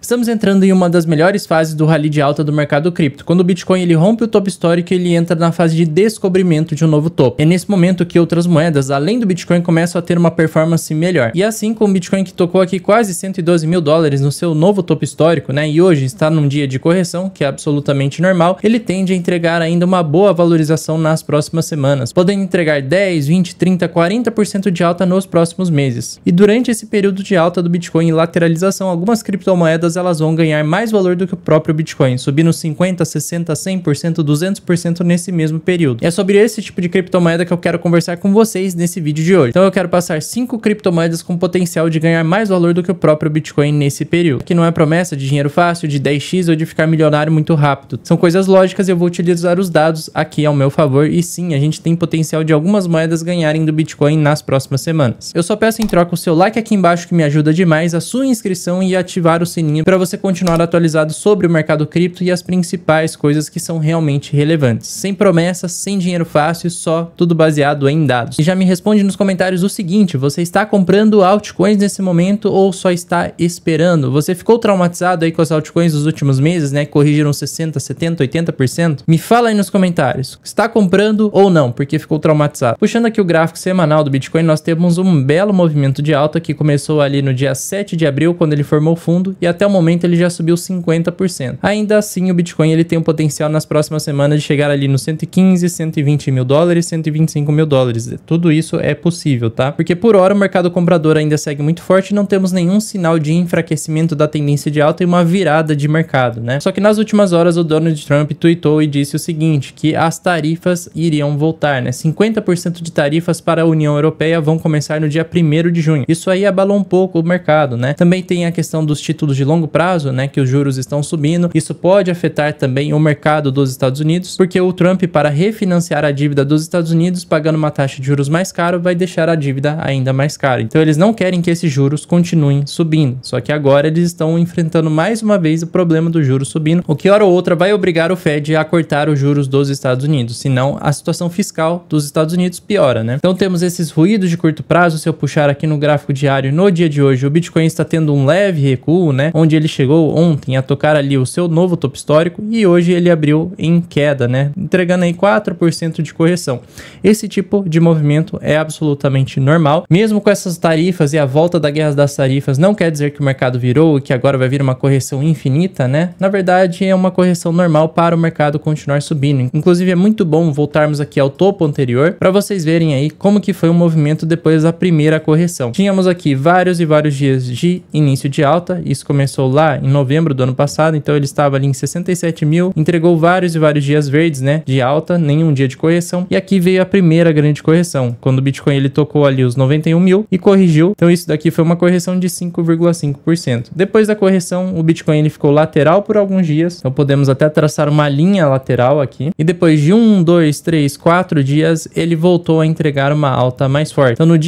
Estamos entrando em uma das melhores fases do rally de alta do mercado cripto, quando o Bitcoin ele rompe o topo histórico e ele entra na fase de descobrimento de um novo topo. É nesse momento que outras moedas, além do Bitcoin, começam a ter uma performance melhor. E assim como o Bitcoin que tocou aqui quase 112 mil dólares no seu novo topo histórico, né, e hoje está num dia de correção, que é absolutamente normal, ele tende a entregar ainda uma boa valorização nas próximas semanas, podendo entregar 10, 20, 30, 40% de alta nos próximos meses. E durante esse período de alta do Bitcoin e lateralização, algumas criptomoedas elas vão ganhar mais valor do que o próprio Bitcoin, subindo 50%, 60%, 100%, 200% nesse mesmo período. E é sobre esse tipo de criptomoeda que eu quero conversar com vocês nesse vídeo de hoje. Então eu quero passar 5 criptomoedas com potencial de ganhar mais valor do que o próprio Bitcoin nesse período. Que não é promessa de dinheiro fácil, de 10x ou de ficar milionário muito rápido. São coisas lógicas e eu vou utilizar os dados aqui ao meu favor. E sim, a gente tem potencial de algumas moedas ganharem do Bitcoin nas próximas semanas. Eu só peço em troca o seu like aqui embaixo que me ajuda demais, a sua inscrição e ativar o sininho para você continuar atualizado sobre o mercado cripto e as principais coisas que são realmente relevantes. Sem promessas, sem dinheiro fácil, só tudo baseado em dados. E já me responde nos comentários o seguinte: você está comprando altcoins nesse momento ou só está esperando? Você ficou traumatizado aí com as altcoins dos últimos meses, né? Que corrigiram 60%, 70%, 80%? Me fala aí nos comentários. Está comprando ou não? Porque ficou traumatizado. Puxando aqui o gráfico semanal do Bitcoin, nós temos um belo movimento de alta que começou ali no dia 7 de abril, quando ele formou o fundo, e até o momento ele já subiu 50%. Ainda assim, o Bitcoin ele tem o potencial nas próximas semanas de chegar ali nos 115, 120 mil dólares, 125 mil dólares. Tudo isso é possível, tá? Porque por hora o mercado comprador ainda segue muito forte e não temos nenhum sinal de enfraquecimento da tendência de alta e uma virada de mercado, né? Só que nas últimas horas o Donald Trump tweetou e disse o seguinte, que as tarifas iriam voltar, né? 50% de tarifas para a União Europeia vão começar no dia 1º de junho. Isso aí abalou um pouco o mercado, né? Também tem a questão dos títulos de longo prazo, né? Que os juros estão subindo. Isso pode afetar também o mercado dos Estados Unidos, porque o Trump, para refinanciar a dívida dos Estados Unidos, pagando uma taxa de juros mais cara, vai deixar a dívida ainda mais cara. Então eles não querem que esses juros continuem subindo. Só que agora eles estão enfrentando mais uma vez o problema do juros subindo, o que hora ou outra vai obrigar o Fed a cortar os juros dos Estados Unidos, senão a situação fiscal dos Estados Unidos piora, né? Então temos esses ruídos de curto prazo. Se eu puxar aqui no gráfico diário, no dia de hoje, o Bitcoin está tendo um leve recuo, né? Onde ele chegou ontem a tocar ali o seu novo topo histórico e hoje ele abriu em queda, né? Entregando aí 4% de correção. Esse tipo de movimento é absolutamente normal. Mesmo com essas tarifas e a volta da guerra das tarifas, não quer dizer que o mercado virou e que agora vai vir uma correção infinita, né? Na verdade, é uma correção normal para o mercado continuar subindo. Inclusive, é muito bom voltarmos aqui ao topo anterior para vocês verem aí como que foi o movimento depois da primeira correção. Tínhamos aqui vários e vários dias de início de alta. Isso começou lá em novembro do ano passado, então ele estava ali em 67 mil, entregou vários e vários dias verdes, né, de alta, nenhum dia de correção, e aqui veio a primeira grande correção, quando o Bitcoin ele tocou ali os 91 mil e corrigiu. Então isso daqui foi uma correção de 5,5%. Depois da correção, o Bitcoin ele ficou lateral por alguns dias, então podemos até traçar uma linha lateral aqui, e depois de 1, 2, 3, 4 dias, ele voltou a entregar uma alta mais forte. Então do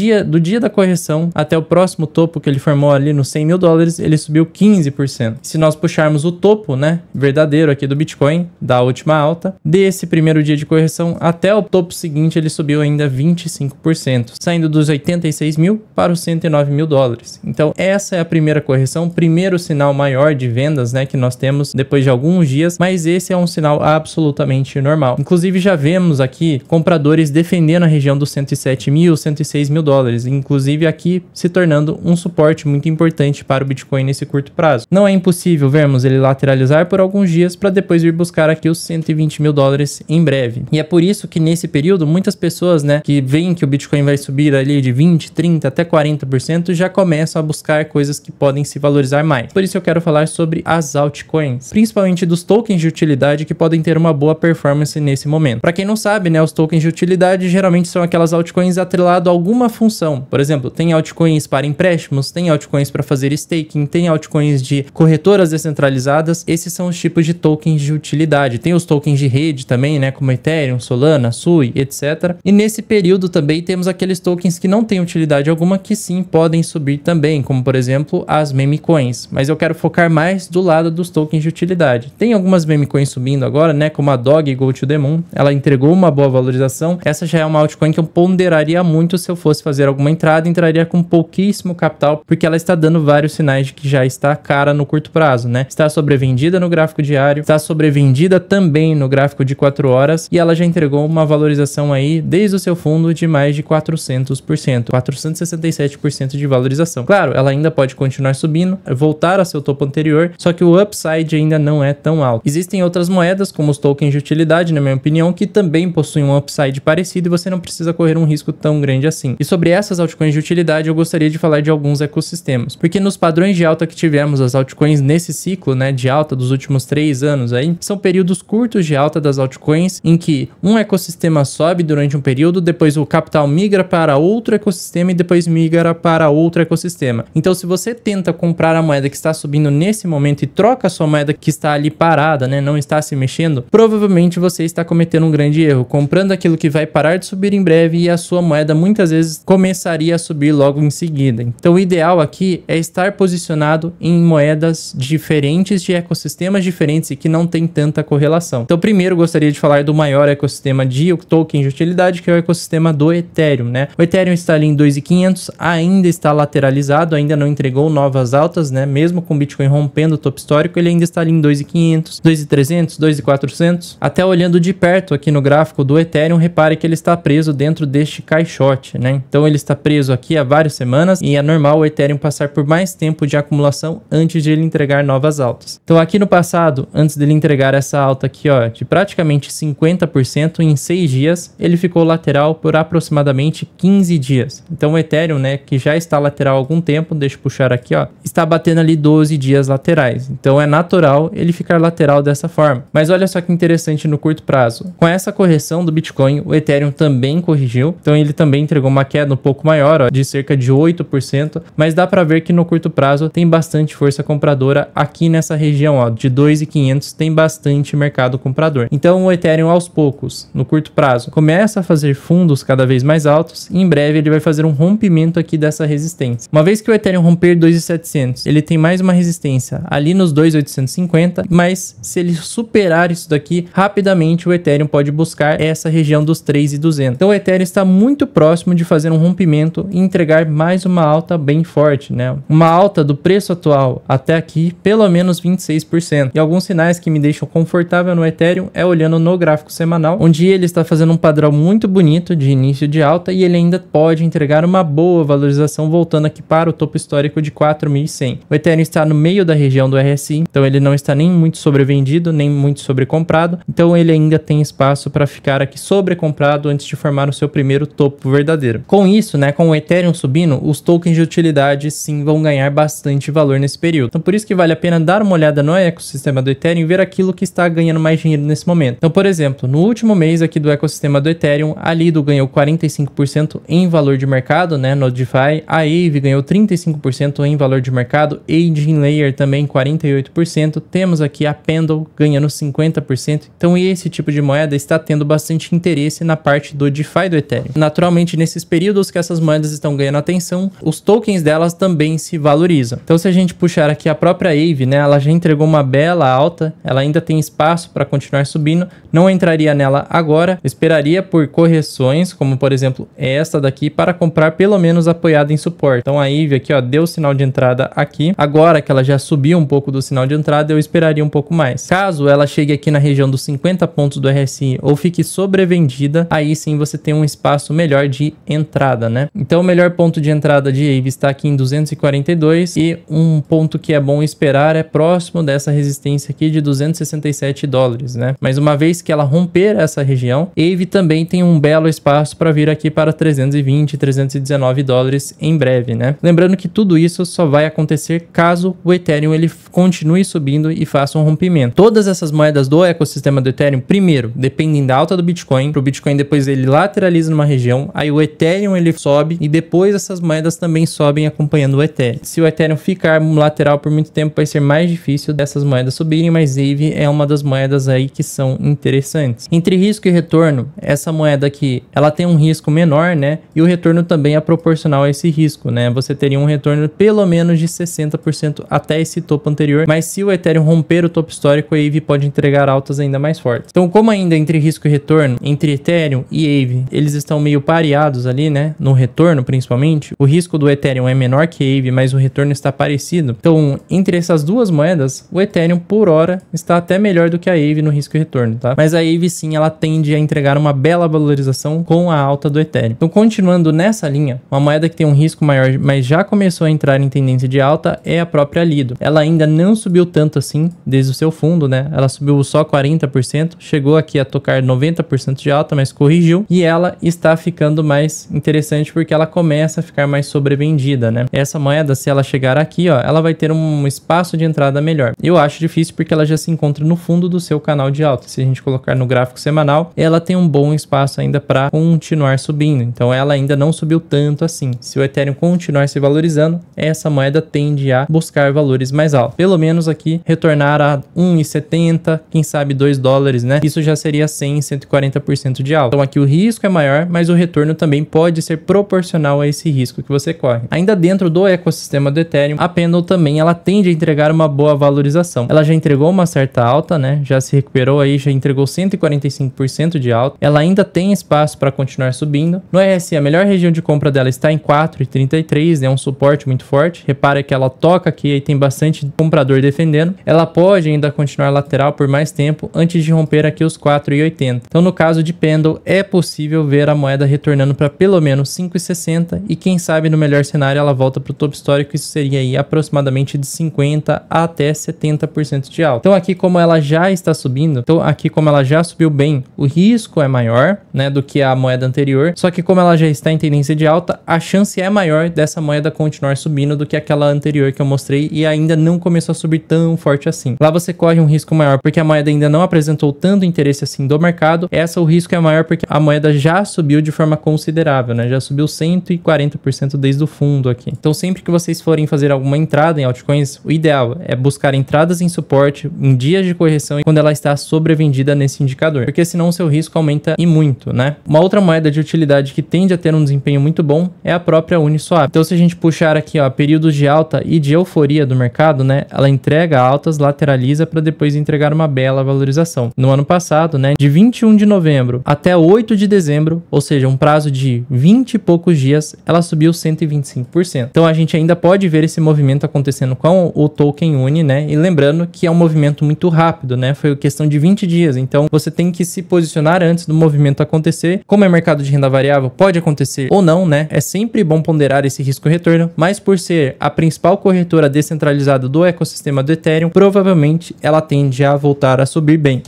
dia da correção até o próximo topo que ele formou ali nos 100 mil dólares, ele subiu 15%. Se nós puxarmos o topo, né, verdadeiro aqui do Bitcoin, da última alta, desse primeiro dia de correção até o topo seguinte, ele subiu ainda 25%, saindo dos 86 mil para os 109 mil dólares. Então essa é a primeira correção, primeiro sinal maior de vendas, né, que nós temos depois de alguns dias, mas esse é um sinal absolutamente normal. Inclusive já vemos aqui compradores defendendo a região dos 107 mil, 106 mil dólares, inclusive aqui se tornando um suporte muito importante para o Bitcoin nesse curto prazo. Não é impossível vermos ele lateralizar por alguns dias para depois vir buscar aqui os 120 mil dólares em breve. E é por isso que nesse período muitas pessoas, né, que veem que o Bitcoin vai subir ali de 20, 30 até 40% já começam a buscar coisas que podem se valorizar mais. Por isso eu quero falar sobre as altcoins, principalmente dos tokens de utilidade que podem ter uma boa performance nesse momento. Para quem não sabe, né, os tokens de utilidade geralmente são aquelas altcoins atrelado a alguma função. Por exemplo, tem altcoins para empréstimos, tem altcoins para fazer staking, tem altcoins de corretoras descentralizadas. Esses são os tipos de tokens de utilidade. Tem os tokens de rede também, né, como Ethereum, Solana, Sui, etc. E nesse período também temos aqueles tokens que não têm utilidade alguma que sim podem subir também, como por exemplo as meme coins. Mas eu quero focar mais do lado dos tokens de utilidade. Tem algumas meme coins subindo agora, né, como a Dog Go to the Moon. Ela entregou uma boa valorização. Essa já é uma altcoin que eu ponderaria muito se eu fosse fazer alguma entrada, entraria com pouquíssimo capital, porque ela está dando vários sinais de que já está cara no curto prazo, né? Está sobrevendida no gráfico diário, está sobrevendida também no gráfico de 4 horas e ela já entregou uma valorização aí desde o seu fundo de mais de 400%, 467% de valorização. Claro, ela ainda pode continuar subindo, voltar a seu topo anterior, só que o upside ainda não é tão alto. Existem outras moedas, como os tokens de utilidade, na minha opinião, que também possuem um upside parecido e você não precisa correr um risco tão grande assim. E sobre essas altcoins de utilidade, eu gostaria de falar de alguns ecossistemas, porque nos padrões de alta que tivemos as altcoins nesse ciclo, né, de alta dos últimos 3 anos aí, são períodos curtos de alta das altcoins em que um ecossistema sobe durante um período, depois o capital migra para outro ecossistema e depois migra para outro ecossistema. Então, se você tenta comprar a moeda que está subindo nesse momento e troca a sua moeda que está ali parada, né, não está se mexendo, provavelmente você está cometendo um grande erro, comprando aquilo que vai parar de subir em breve e a sua moeda muitas vezes começaria a subir logo em seguida. Então, o ideal aqui é estar posicionado em moedas diferentes, de ecossistemas diferentes e que não tem tanta correlação. Então, primeiro gostaria de falar do maior ecossistema de token de utilidade, que é o ecossistema do Ethereum, né? O Ethereum está ali em 2.500, ainda está lateralizado, ainda não entregou novas altas, né? Mesmo com o Bitcoin rompendo o topo histórico, ele ainda está ali em 2.500, 2.300, 2.400. Até olhando de perto aqui no gráfico do Ethereum, repare que ele está preso dentro deste caixote, né? Então ele está preso aqui há várias semanas e é normal o Ethereum passar por mais tempo de acumulação antes de ele entregar novas altas. Então aqui no passado, antes dele entregar essa alta aqui, ó, de praticamente 50% em 6 dias, ele ficou lateral por aproximadamente 15 dias. Então o Ethereum, né, que já está lateral há algum tempo, deixa eu puxar aqui, ó, está batendo ali 12 dias laterais. Então é natural ele ficar lateral dessa forma. Mas olha só que interessante no curto prazo. Com essa correção do Bitcoin, o Ethereum também corrigiu. Então ele também entregou uma queda um pouco maior, ó, de cerca de 8%, mas dá para ver que no curto prazo tem bastante força compradora aqui nessa região, ó, de 2.500 tem bastante mercado comprador. Então o Ethereum aos poucos, no curto prazo, começa a fazer fundos cada vez mais altos e em breve ele vai fazer um rompimento aqui dessa resistência. Uma vez que o Ethereum romper 2.700, ele tem mais uma resistência ali nos 2.850, mas se ele superar isso daqui, rapidamente o Ethereum pode buscar essa região dos 3.200. Então o Ethereum está muito próximo de fazer um rompimento e entregar mais uma alta bem forte, né? Uma alta do preço atual até aqui, pelo menos 26%. E alguns sinais que me deixam confortável no Ethereum é olhando no gráfico semanal, onde ele está fazendo um padrão muito bonito de início de alta e ele ainda pode entregar uma boa valorização voltando aqui para o topo histórico de 4.100. O Ethereum está no meio da região do RSI, então ele não está nem muito sobrevendido, nem muito sobrecomprado, então ele ainda tem espaço para ficar aqui sobrecomprado antes de formar o seu primeiro topo verdadeiro. Com isso, né, com o Ethereum subindo, os tokens de utilidade sim vão ganhar bastante valor nesse período. Então por isso que vale a pena dar uma olhada no ecossistema do Ethereum e ver aquilo que está ganhando mais dinheiro nesse momento. Então, por exemplo, no último mês aqui do ecossistema do Ethereum, a Lido ganhou 45% em valor de mercado, né, no DeFi, a Aave ganhou 35% em valor de mercado, EigenLayer também 48%, temos aqui a Pendle ganhando 50%, então esse tipo de moeda está tendo bastante interesse na parte do DeFi do Ethereum. Naturalmente, nesses períodos que essas moedas estão ganhando atenção, os tokens delas também se valorizam. Então, se a gente puxar aqui a própria Aave, né, ela já entregou uma bela alta, ela ainda tem espaço para continuar subindo, não entraria nela agora, esperaria por correções, como por exemplo esta daqui, para comprar pelo menos apoiada em suporte. Então a Aave aqui, ó, deu o sinal de entrada aqui, agora que ela já subiu um pouco do sinal de entrada, eu esperaria um pouco mais. Caso ela chegue aqui na região dos 50 pontos do RSI ou fique sobrevendida, aí sim você tem um espaço melhor de entrada, né? Então o melhor ponto de entrada de Aave está aqui em 242 e um ponto que é bom esperar é próximo dessa resistência aqui de $267, né? Mas uma vez que ela romper essa região, Aave também tem um belo espaço para vir aqui para 320, 319 dólares em breve, né? Lembrando que tudo isso só vai acontecer caso o Ethereum ele continue subindo e faça um rompimento. Todas essas moedas do ecossistema do Ethereum, primeiro, dependem da alta do Bitcoin, para o Bitcoin depois ele lateraliza numa região, aí o Ethereum ele sobe e depois essas moedas também sobem acompanhando o Ethereum. Se o Ethereum ficar lateral por muito tempo, vai ser mais difícil dessas moedas subirem, mas Aave é uma das moedas aí que são interessantes. Entre risco e retorno, essa moeda aqui, ela tem um risco menor, né? E o retorno também é proporcional a esse risco, né? Você teria um retorno pelo menos de 60% até esse topo anterior, mas se o Ethereum romper o topo histórico, a Aave pode entregar altas ainda mais fortes. Então, como ainda entre risco e retorno, entre Ethereum e Aave, eles estão meio pareados ali, né? No retorno, principalmente, o risco do Ethereum é menor que a Aave, mas o retorno está parecido. subido. Então, entre essas duas moedas, o Ethereum por hora está até melhor do que a Aave no risco e retorno, tá? Mas a Aave sim, ela tende a entregar uma bela valorização com a alta do Ethereum. Então, continuando nessa linha, uma moeda que tem um risco maior, mas já começou a entrar em tendência de alta é a própria Lido. Ela ainda não subiu tanto assim desde o seu fundo, né? Ela subiu só 40%, chegou aqui a tocar 90% de alta, mas corrigiu, e ela está ficando mais interessante porque ela começa a ficar mais sobrevendida, né? Essa moeda, se ela chegar aqui, ó, ela vai ter um espaço de entrada melhor. Eu acho difícil porque ela já se encontra no fundo do seu canal de alta. Se a gente colocar no gráfico semanal, ela tem um bom espaço ainda para continuar subindo. Então ela ainda não subiu tanto assim. Se o Ethereum continuar se valorizando, essa moeda tende a buscar valores mais altos. Pelo menos aqui retornar a 1,70, quem sabe 2 dólares, né? Isso já seria 100, 140% de alta. Então aqui o risco é maior, mas o retorno também pode ser proporcional a esse risco que você corre. Ainda dentro do ecossistema do Ethereum, a Pendle também ela tende a entregar uma boa valorização. Ela já entregou uma certa alta, né? Já se recuperou aí, já entregou 145% de alta. Ela ainda tem espaço para continuar subindo. No RSI, a melhor região de compra dela está em 4,33, é um suporte muito forte. Repara que ela toca aqui e tem bastante comprador defendendo. Ela pode ainda continuar lateral por mais tempo antes de romper aqui os 4,80. Então, no caso de Pendle, é possível ver a moeda retornando para pelo menos 5,60 e quem sabe no melhor cenário ela volta para o topo histórico, isso seria aí aproximadamente de 50 até 70% de alta. Então aqui como ela já está subindo, então aqui como ela já subiu bem, o risco é maior, né, do que a moeda anterior, só que como ela já está em tendência de alta, a chance é maior dessa moeda continuar subindo do que aquela anterior que eu mostrei e ainda não começou a subir tão forte assim. Lá você corre um risco maior porque a moeda ainda não apresentou tanto interesse assim do mercado, essa o risco é maior porque a moeda já subiu de forma considerável, né, já subiu 140% desde o fundo aqui. Então sempre que vocês forem fazer alguma entrada em altcoins, o ideal é buscar entradas em suporte em dias de correção e quando ela está sobrevendida nesse indicador, porque senão o seu risco aumenta e muito, né? Uma outra moeda de utilidade que tende a ter um desempenho muito bom é a própria Uniswap. Então se a gente puxar aqui, ó, períodos de alta e de euforia do mercado, né, ela entrega altas, lateraliza para depois entregar uma bela valorização. No ano passado, né, de 21 de novembro até 8 de dezembro, ou seja, um prazo de 20 e poucos dias, ela subiu 125%. Então a gente ainda pode ver esse movimento acontecendo com o token Uni, né? E lembrando que é um movimento muito rápido, né? Foi questão de 20 dias. Então você tem que se posicionar antes do movimento acontecer. Como é mercado de renda variável, pode acontecer ou não, né? É sempre bom ponderar esse risco-retorno, mas por ser a principal corretora descentralizada do ecossistema do Ethereum, provavelmente ela tende a voltar a subir bem.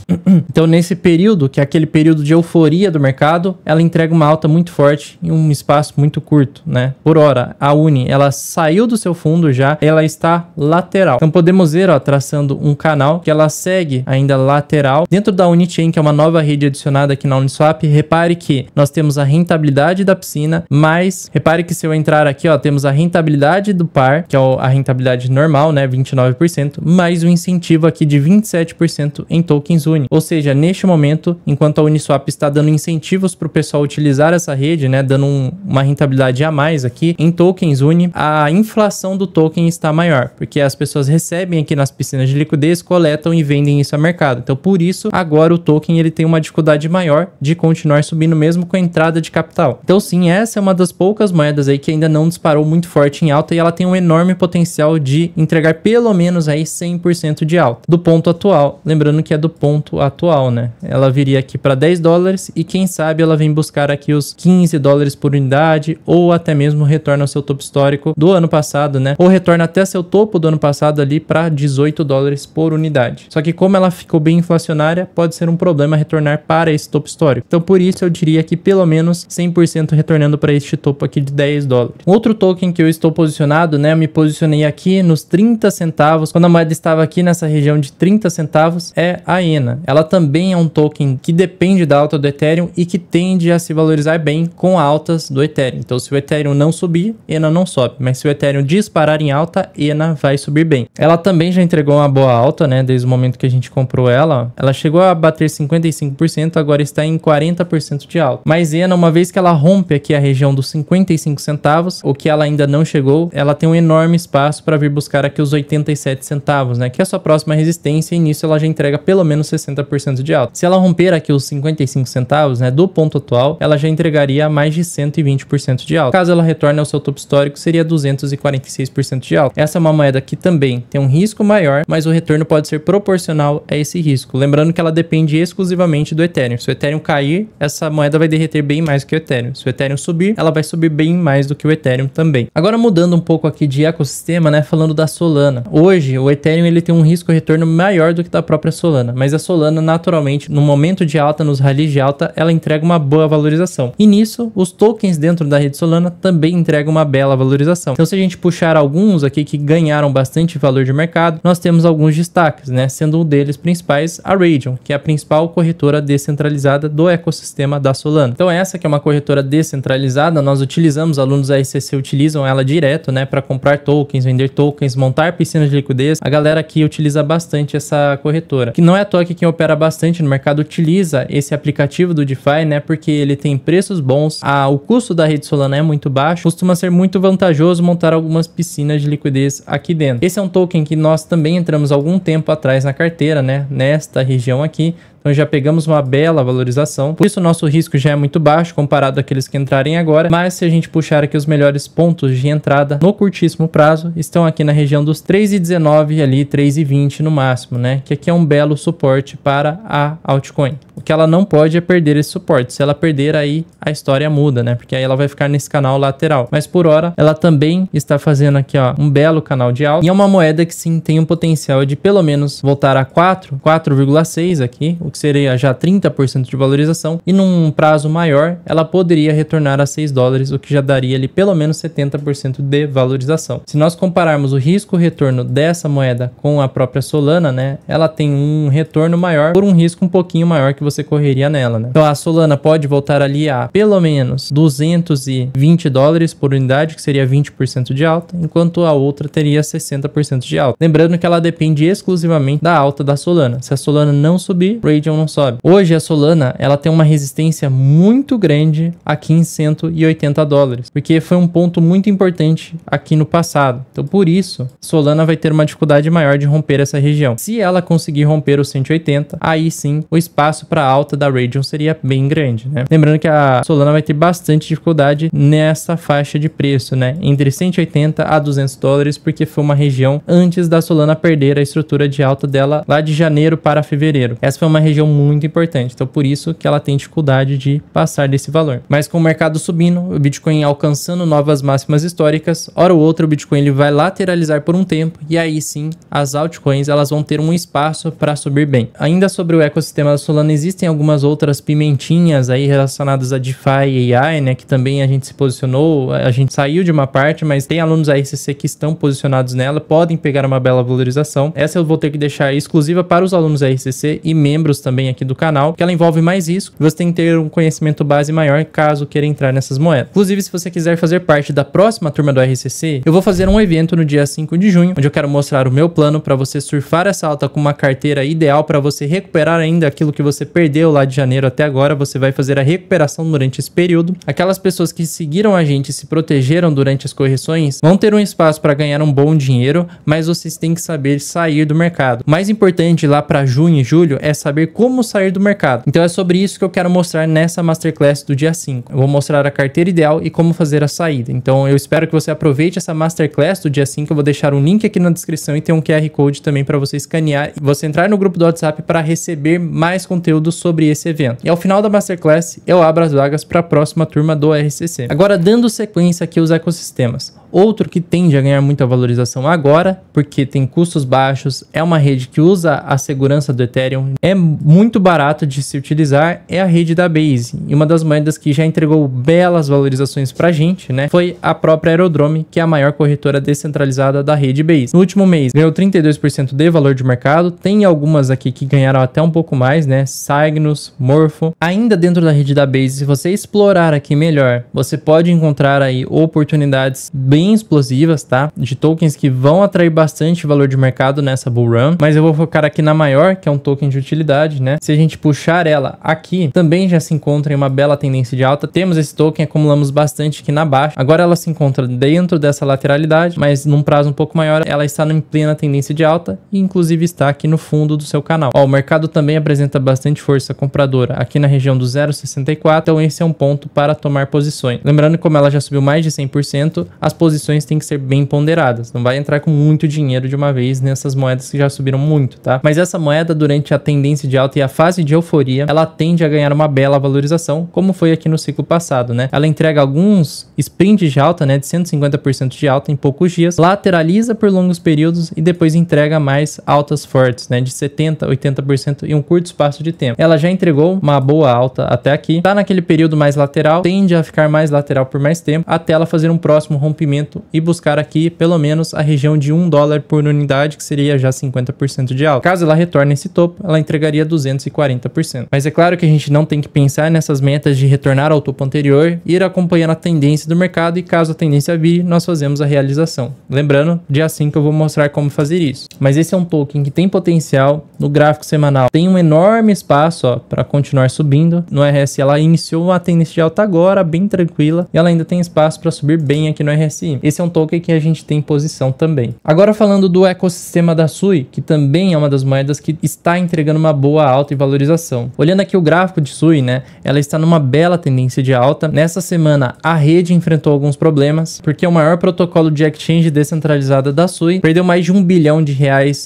Então nesse período, que é aquele período de euforia do mercado, ela entrega uma alta muito forte em um espaço muito curto, né? Por hora, a Uni, ela saiu do seu fundo já, ela está lateral. Então podemos ver, ó, traçando um canal que ela segue ainda lateral. Dentro da Unichain, que é uma nova rede adicionada aqui na Uniswap, repare que nós temos a rentabilidade da piscina, mas repare que se eu entrar aqui, ó, temos a rentabilidade do par, que é a rentabilidade normal, né, 29%, mais o incentivo aqui de 27% em tokens Uni. Ou seja, neste momento, enquanto a Uniswap está dando incentivos para o pessoal utilizar essa rede, né, dando uma rentabilidade a mais aqui, em tokens Uni, a inflação do token está maior, porque as pessoas recebem aqui nas piscinas de liquidez, coletam e vendem isso ao mercado. Então, por isso, agora o token ele tem uma dificuldade maior de continuar subindo mesmo com a entrada de capital. Então, sim, essa é uma das poucas moedas aí que ainda não disparou muito forte em alta e ela tem um enorme potencial de entregar pelo menos aí 100% de alta. Do ponto atual, lembrando que é do ponto atual, né? Ela viria aqui para 10 dólares e quem sabe ela vem buscar aqui os 15 dólares por unidade ou até mesmo retorna ao seu topo histórico do ano passado, né? Ou retorna até seu topo do ano passado ali para 18 dólares por unidade. Só que como ela ficou bem inflacionária, pode ser um problema retornar para esse topo histórico. Então por isso eu diria que pelo menos 100% retornando para este topo aqui de 10 dólares. Outro token que eu estou posicionado, né? Eu me posicionei aqui nos 30 centavos, quando a moeda estava aqui nessa região de 30 centavos, é a ENA. Ela também é um token que depende da alta do Ethereum e que tende a se valorizar bem com altas do Ethereum. Então se o Ethereum não subir, ENA não sobe, mas se o Ethereum disparar em alta, ENA vai subir bem. Ela também já entregou uma boa alta, né, desde o momento que a gente comprou ela. Ela chegou a bater 55%, agora está em 40% de alta. Mas ENA, uma vez que ela rompe aqui a região dos 55 centavos, o que ela ainda não chegou, ela tem um enorme espaço para vir buscar aqui os 87 centavos, né, que é a sua próxima resistência e nisso ela já entrega pelo menos 60% de alta. Se ela romper aqui os 55 centavos, né, do ponto atual, ela já entregaria mais de 120% de alta. Caso ela retorne ao seu topo histórico, seria 246% de alta. alta. Essa é uma moeda que também tem um risco maior, mas o retorno pode ser proporcional a esse risco. Lembrando que ela depende exclusivamente do Ethereum. Se o Ethereum cair, essa moeda vai derreter bem mais que o Ethereum. Se o Ethereum subir, ela vai subir bem mais do que o Ethereum também. Agora mudando um pouco aqui de ecossistema, né, falando da Solana. Hoje, o Ethereum ele tem um risco-retorno maior do que da própria Solana, mas a Solana, naturalmente, no momento de alta, nos rallies de alta, ela entrega uma boa valorização. E nisso, os tokens dentro da rede Solana também entregam uma bela valorização. Então, se a gente puxar alguns aqui que ganharam bastante valor de mercado, nós temos alguns destaques, né, sendo um deles principais a Raydium, que é a principal corretora descentralizada do ecossistema da Solana. Então, essa que é uma corretora descentralizada, nós utilizamos, alunos da RCC utilizam ela direto, né, para comprar tokens, vender tokens, montar piscinas de liquidez. A galera aqui utiliza bastante essa corretora, que não é à toa que quem opera bastante no mercado utiliza esse aplicativo do DeFi, né, porque ele tem preços bons, o custo da rede Solana é muito baixo, costuma ser muito vantajoso montar algumas piscinas de liquidez aqui dentro. Esse é um token que nós também entramos algum tempo atrás na carteira, né, nesta região aqui. Então já pegamos uma bela valorização, por isso o nosso risco já é muito baixo comparado àqueles que entrarem agora, mas se a gente puxar aqui os melhores pontos de entrada no curtíssimo prazo, estão aqui na região dos 3,19 ali, 3,20 no máximo, né? Que aqui é um belo suporte para a altcoin. O que ela não pode é perder esse suporte, se ela perder aí a história muda, né? Porque aí ela vai ficar nesse canal lateral, mas por hora ela também está fazendo aqui, ó, um belo canal de alta, e é uma moeda que sim tem um potencial de pelo menos voltar a 4,6 aqui, o que seria já 30% de valorização, e num prazo maior ela poderia retornar a 6 dólares, o que já daria ali pelo menos 70% de valorização. Se nós compararmos o risco-retorno dessa moeda com a própria Solana, né, ela tem um retorno maior por um risco um pouquinho maior que você correria nela, né? Então a Solana pode voltar ali a pelo menos 220 dólares por unidade, que seria 20% de alta, enquanto a outra teria 60% de alta. Lembrando que ela depende exclusivamente da alta da Solana. Se a Solana não subir, Raydium não sobe. Hoje a Solana, ela tem uma resistência muito grande aqui em 180 dólares, porque foi um ponto muito importante aqui no passado. Então por isso, Solana vai ter uma dificuldade maior de romper essa região. Se ela conseguir romper os 180, aí sim o espaço para alta da Raydium seria bem grande, né? Lembrando que a Solana vai ter bastante dificuldade nessa faixa de preço, né? Entre 180 a 200 dólares, porque foi uma região antes da Solana perder a estrutura de alta dela lá de janeiro para fevereiro. Essa foi uma região muito importante, então por isso que ela tem dificuldade de passar desse valor. Mas com o mercado subindo, o Bitcoin alcançando novas máximas históricas, hora ou outra o Bitcoin ele vai lateralizar por um tempo, e aí sim as altcoins elas vão ter um espaço para subir bem. Ainda sobre o ecossistema da Solana, existem algumas outras pimentinhas aí relacionadas a DeFi e AI, né, que também a gente se posicionou, a gente saiu de uma parte, mas tem alunos da RCC que estão posicionados nela, podem pegar uma bela valorização. Essa eu vou ter que deixar exclusiva para os alunos da RCC e membros também aqui do canal, que ela envolve mais risco. Você tem que ter um conhecimento base maior caso queira entrar nessas moedas. Inclusive, se você quiser fazer parte da próxima turma do RCC, eu vou fazer um evento no dia 5 de junho, onde eu quero mostrar o meu plano para você surfar essa alta com uma carteira ideal para você recuperar ainda aquilo que você perdeu lá de janeiro até agora. Você vai fazer a recuperação durante esse período. Aquelas pessoas que seguiram a gente e se protegeram durante as correções vão ter um espaço para ganhar um bom dinheiro, mas vocês têm que saber sair do mercado. O mais importante lá para junho e julho é saber como sair do mercado. Então é sobre isso que eu quero mostrar nessa Masterclass do dia 5. Eu vou mostrar a carteira ideal e como fazer a saída. Então eu espero que você aproveite essa Masterclass do dia 5. Eu vou deixar um link aqui na descrição e tem um QR Code também para você escanear e você entrar no grupo do WhatsApp para receber mais conteúdo sobre esse evento. E ao final da Masterclass eu abro as vagas para a próxima turma do RCC. Agora, dando sequência aqui aos ecossistemas. Outro que tende a ganhar muita valorização agora, porque tem custos baixos, é uma rede que usa a segurança do Ethereum, é muito barato de se utilizar, é a rede da Base. E uma das moedas que já entregou belas valorizações pra gente, né, foi a própria Aerodrome, que é a maior corretora descentralizada da rede Base. No último mês, ganhou 32% de valor de mercado, tem algumas aqui que ganharam até um pouco mais, né, Cygnus, Morpho. Ainda dentro da rede da Base, se você explorar aqui melhor, você pode encontrar aí oportunidades bem explosivas, tá? De tokens que vão atrair bastante valor de mercado nessa bull run, mas eu vou focar aqui na maior, que é um token de utilidade, né? Se a gente puxar ela aqui, também já se encontra em uma bela tendência de alta. Temos esse token, acumulamos bastante aqui na baixa. Agora ela se encontra dentro dessa lateralidade, mas num prazo um pouco maior, ela está em plena tendência de alta e inclusive está aqui no fundo do seu canal. Ó, o mercado também apresenta bastante força compradora aqui na região do 0,64, então esse é um ponto para tomar posições. Lembrando que como ela já subiu mais de 100%, as posições posições têm que ser bem ponderadas. Não vai entrar com muito dinheiro de uma vez nessas moedas que já subiram muito, tá? Mas essa moeda, durante a tendência de alta e a fase de euforia, ela tende a ganhar uma bela valorização, como foi aqui no ciclo passado, né? Ela entrega alguns sprints de alta, né, de 150% de alta em poucos dias, lateraliza por longos períodos e depois entrega mais altas fortes, né, de 70%, 80% em um curto espaço de tempo. Ela já entregou uma boa alta até aqui, tá naquele período mais lateral, tende a ficar mais lateral por mais tempo, até ela fazer um próximo rompimento e buscar aqui pelo menos a região de $1 por unidade, que seria já 50% de alta. Caso ela retorne esse topo, ela entregaria 240%. Mas é claro que a gente não tem que pensar nessas metas de retornar ao topo anterior, ir acompanhando a tendência do mercado e caso a tendência vire, nós fazemos a realização. Lembrando, dia 5 eu vou mostrar como fazer isso. Mas esse é um token que tem potencial, no gráfico semanal tem um enorme espaço para continuar subindo. No RSI ela iniciou uma tendência de alta agora, bem tranquila, e ela ainda tem espaço para subir bem aqui no RSI. Esse é um token que a gente tem posição também. Agora falando do ecossistema da SUI, que também é uma das moedas que está entregando uma boa alta e valorização. Olhando aqui o gráfico de SUI, né, ela está numa bela tendência de alta. Nessa semana a rede enfrentou alguns problemas, porque o maior protocolo de exchange descentralizada da SUI perdeu mais de R$1 bilhão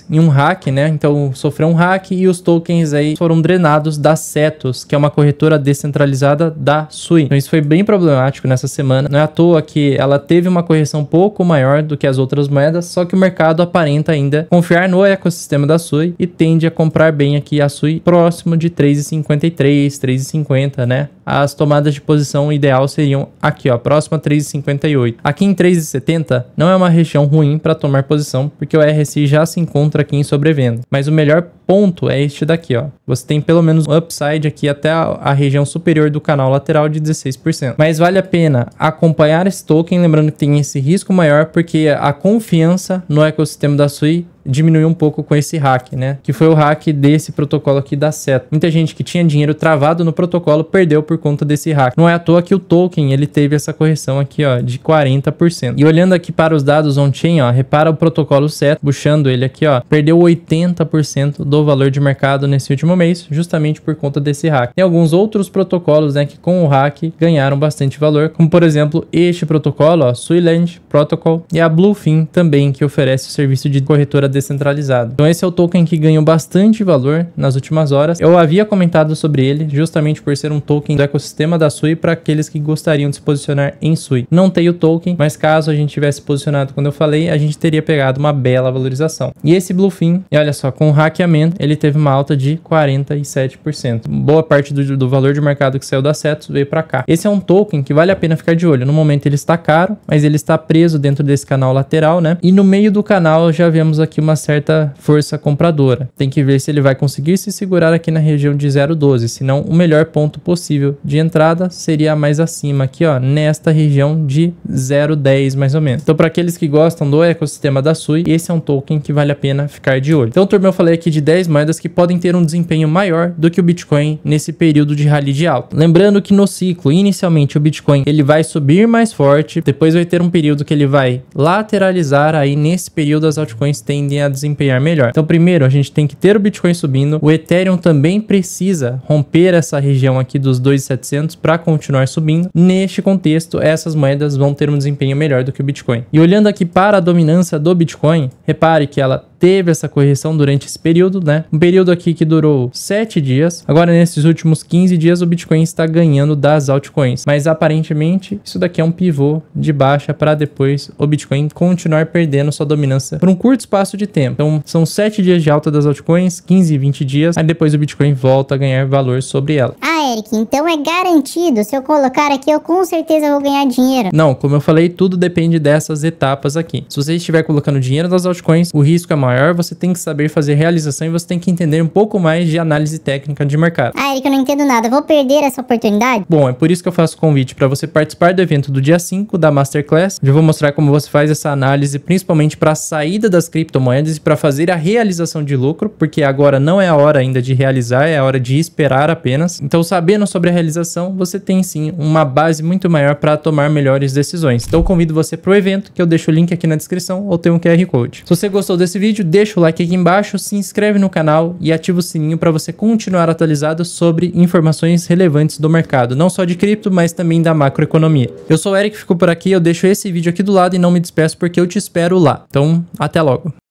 em um hack, né? Então sofreu um hack e os tokens aí foram drenados da Cetos, que é uma corretora descentralizada da SUI. Então isso foi bem problemático nessa semana. Não é à toa que ela teve uma correção um pouco maior do que as outras moedas, só que o mercado aparenta ainda confiar no ecossistema da SUI e tende a comprar bem aqui a SUI próximo de 3,53, 3,50, né? As tomadas de posição ideal seriam aqui, ó, próximo a 3,58. Aqui em 3,70 não é uma região ruim para tomar posição, porque o RSI já se encontra aqui em sobrevenda. Mas o melhor ponto é este daqui, ó. Você tem pelo menos um upside aqui até a região superior do canal lateral de 16%. Mas vale a pena acompanhar esse token, lembrando que tem esse risco maior, porque a confiança no ecossistema da SUI diminuiu um pouco com esse hack, né? Que foi o hack desse protocolo aqui da Cetos. Muita gente que tinha dinheiro travado no protocolo perdeu por conta desse hack. Não é à toa que o token, ele teve essa correção aqui, ó, de 40%. E olhando aqui para os dados on-chain, ó, repara o protocolo Cetos, puxando ele aqui, ó, perdeu 80% do valor de mercado nesse último mês, justamente por conta desse hack. Tem alguns outros protocolos, né, que com o hack ganharam bastante valor, como por exemplo, este protocolo, ó, Suiland Protocol, e a Bluefin também, que oferece o serviço de corretora descentralizado. Então esse é o token que ganhou bastante valor nas últimas horas. Eu havia comentado sobre ele justamente por ser um token do ecossistema da SUI para aqueles que gostariam de se posicionar em SUI. Não tem o token, mas caso a gente tivesse posicionado quando eu falei, a gente teria pegado uma bela valorização. E esse Bluefin, e olha só, com o hackeamento, ele teve uma alta de 47%. Boa parte do valor de mercado que saiu da Cetos veio para cá. Esse é um token que vale a pena ficar de olho. No momento ele está caro, mas ele está preso dentro desse canal lateral, né? E no meio do canal já vemos aqui uma certa força compradora. Tem que ver se ele vai conseguir se segurar aqui na região de 0,12, senão o melhor ponto possível de entrada seria mais acima aqui, ó, nesta região de 0,10 mais ou menos. Então para aqueles que gostam do ecossistema da SUI, esse é um token que vale a pena ficar de olho. Então turma, eu falei aqui de 10 moedas que podem ter um desempenho maior do que o Bitcoin nesse período de rally de alta. Lembrando que no ciclo, inicialmente o Bitcoin ele vai subir mais forte, depois vai ter um período que ele vai lateralizar, aí nesse período as altcoins tendem a desempenhar melhor. Então primeiro a gente tem que ter o Bitcoin subindo, o Ethereum também precisa romper essa região aqui dos 2.700 para continuar subindo. Neste contexto, essas moedas vão ter um desempenho melhor do que o Bitcoin. E olhando aqui para a dominância do Bitcoin, repare que ela teve essa correção durante esse período, né? Um período aqui que durou 7 dias. Agora, nesses últimos 15 dias, o Bitcoin está ganhando das altcoins. Mas, aparentemente, isso daqui é um pivô de baixa para depois o Bitcoin continuar perdendo sua dominância por um curto espaço de tempo. Então, são 7 dias de alta das altcoins, 15 e 20 dias. Aí, depois o Bitcoin volta a ganhar valor sobre ela. Ah, Eric, então é garantido. Se eu colocar aqui, eu com certeza vou ganhar dinheiro. Não, como eu falei, tudo depende dessas etapas aqui. Se você estiver colocando dinheiro nas altcoins, o risco é maior, você tem que saber fazer realização e você tem que entender um pouco mais de análise técnica de mercado. Ah, Eric, eu não entendo nada. Vou perder essa oportunidade? Bom, é por isso que eu faço o convite para você participar do evento do dia 5 da Masterclass. Eu vou mostrar como você faz essa análise, principalmente para a saída das criptomoedas e para fazer a realização de lucro, porque agora não é a hora ainda de realizar, é a hora de esperar apenas. Então sabendo sobre a realização, você tem sim uma base muito maior para tomar melhores decisões. Então eu convido você para o evento, que eu deixo o link aqui na descrição ou tem um QR Code. Se você gostou desse vídeo, deixa o like aqui embaixo, se inscreve no canal e ativa o sininho para você continuar atualizado sobre informações relevantes do mercado, não só de cripto, mas também da macroeconomia. Eu sou o Eric, fico por aqui, eu deixo esse vídeo aqui do lado e não me despeço porque eu te espero lá. Então, até logo.